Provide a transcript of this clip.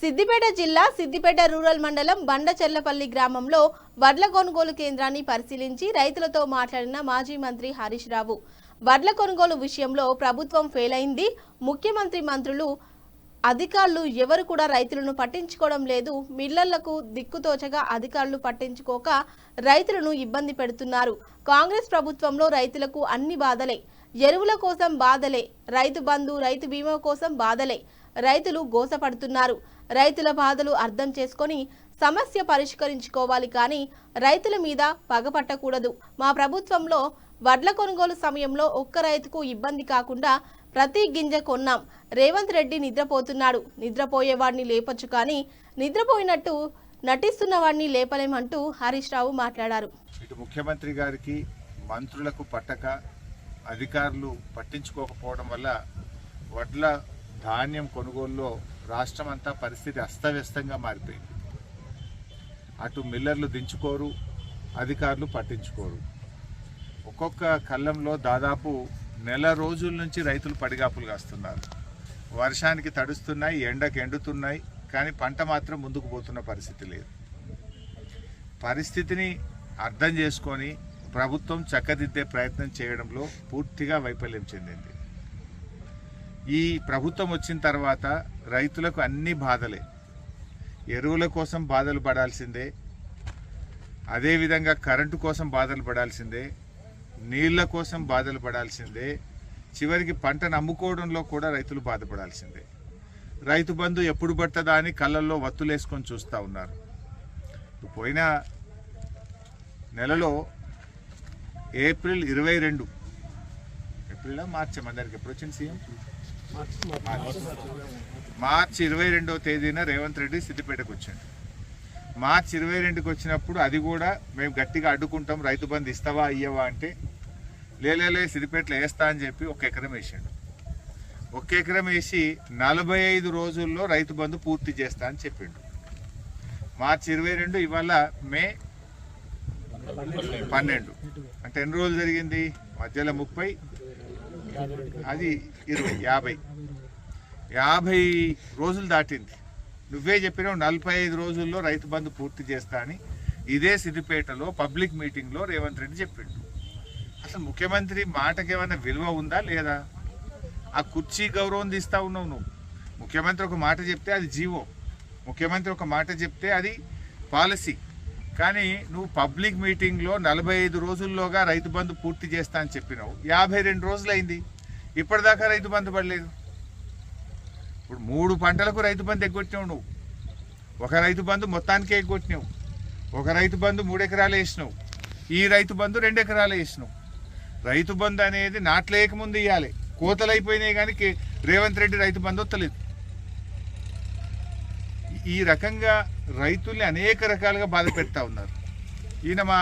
సిద్దిపేట జిల్లా సిద్దిపేట రూరల్ మండలం బండచెర్లపల్లి గ్రామంలో వడ్ల కొనుగోలు కేంద్రాన్ని పరిశీలించి రైతులతో మాట్లాడిన మాజీ మంత్రి హరీష్ రావు వడ్ల కొనుగోలు విషయంలో ప్రభుత్వం ఫెయిల్ అయింది, ముఖ్యమంత్రి మంత్రులు అధికారులు ఎవరు కూడా రైతులను పట్టించుకోవడం లేదు, మిల్లర్లకు దిక్కుతోచగా అధికారులు పట్టించుకోక రైతులను ఇబ్బంది పెడుతున్నారు. కాంగ్రెస్ ప్రభుత్వంలో రైతులకు అన్ని బాధలే, ఎరువుల కోసం బాధలే, రైతు బంధు రైతు బీమా కోసం బాధలే, రైతులు గోసపడుతున్నారు. రైతుల బాధలు అర్థం చేసుకొని సమస్య పరిష్కరించుకోవాలి కానీ రైతుల మీద పగపట్టకూడదు. మా ప్రభుత్వంలో వడ్ల కొనుగోలు సమయంలో ఒక్క రైతుకు ఇబ్బంది కాకుండా ప్రతి గింజ కొన్నాం. రేవంత్ రెడ్డి నిద్రపోతున్నాడు, నిద్రపోయేవాడిని లేపొచ్చు కానీ నిద్రపోయినట్టు నటిస్తున్న వాడిని లేపలేమంటూ హరీష్ రావు మాట్లాడారు. ఇటు ముఖ్యమంత్రి గారికి మంత్రులకు పట్టక అధికారులు పట్టించుకోకపోవడం వల్ల వడ్ల ధాన్యం కొనుగోలులో రాష్ట్రం అంతా పరిస్థితి అస్తవ్యస్తంగా మారిపోయింది. అటు మిల్లర్లు దించుకోరు, అధికారులు పట్టించుకోరు. ఒక్కొక్క కళ్ళంలో దాదాపు నెల రోజుల నుంచి రైతులు పడిగాపులు కాస్తున్నారు. వర్షానికి తడుస్తున్నాయి, ఎండకు ఎండుతున్నాయి, కానీ పంట మాత్రం ముందుకు పోతున్న పరిస్థితి లేదు. పరిస్థితిని అర్థం చేసుకొని ప్రభుత్వం చక్కదిద్దే ప్రయత్నం చేయడంలో పూర్తిగా వైఫల్యం చెందింది. ఈ ప్రభుత్వం వచ్చిన తర్వాత రైతులకు అన్ని బాధలే, ఎరువుల కోసం బాధలు పడాల్సిందే, అదేవిధంగా కరెంటు కోసం బాధలు పడాల్సిందే, నీళ్ల కోసం బాధలు పడాల్సిందే, చివరికి పంటను అమ్ముకోవడంలో కూడా రైతులు బాధపడాల్సిందే. రైతు బంధు ఎప్పుడు పడుతుందా అని కళ్ళల్లో వత్తులేసుకొని చూస్తూ ఉన్నారు. పోయిన నెలలో ఏప్రిల్ 22 మార్చి అందరికి ఎప్పుడు వచ్చింది సీఎం మార్చి 22వ తేదీన రేవంత్ రెడ్డి సిద్దిపేటకు వచ్చాడు. మార్చి 22కి వచ్చినప్పుడు అది కూడా మేము గట్టిగా అడ్డుకుంటాం, రైతు బంధు ఇస్తావా ఇయ్యవా అంటే లేలే సిద్దిపేటలో వేస్తా అని చెప్పి 1 ఎకరం వేసాడు. 1 ఎకరం వేసి 45 రోజుల్లో రైతు బంధు పూర్తి చేస్తా అని చెప్పిండు. మార్చి 22, ఇవాళ మే 12, అంటే ఎన్ని రోజులు జరిగింది? మధ్యలో 30, అది 20, 50 రోజులు దాటింది. నువ్వే చెప్పినావు 45 రోజుల్లో రైతు బంధు పూర్తి చేస్తా అని. ఇదే సిద్దిపేటలో పబ్లిక్ మీటింగ్లో రేవంత్ రెడ్డి చెప్పిండు. అసలు ముఖ్యమంత్రి మాటకి ఏమైనా విలువ ఉందా లేదా? ఆ కుర్చీ గౌరవం తీస్తా ఉన్నావు నువ్వు. ముఖ్యమంత్రి ఒక మాట చెప్తే అది జీవో, ముఖ్యమంత్రి ఒక మాట చెప్తే అది పాలసీ. కానీ నువ్వు పబ్లిక్ మీటింగ్లో 45 రోజుల్లోగా రైతు బంధు పూర్తి చేస్తా అని చెప్పినావు. 52 రోజులు అయింది, ఇప్పటిదాకా రైతు బంధు పడలేదు. ఇప్పుడు 3 పంటలకు రైతు బంధు ఎగ్గొట్టినావు నువ్వు. ఒక రైతు బంధు మొత్తానికే ఎగ్గొట్టినావు, ఒక రైతు బంధు 3 ఎకరాలు వేసినావు, ఈ రైతు బంధు 2 ఎకరాలు వేసినావు. రైతు బంధు అనేది నాట్లేయకముందు ఇవ్వాలి, కోతలు అయిపోయినాయి కానీ రేవంత్ రెడ్డి రైతు బంధు వస్తలేదు. ఈ రకంగా రైతుల్ని అనేక రకాలుగా బాధ పెడతా ఉన్నారు. ఈయన మా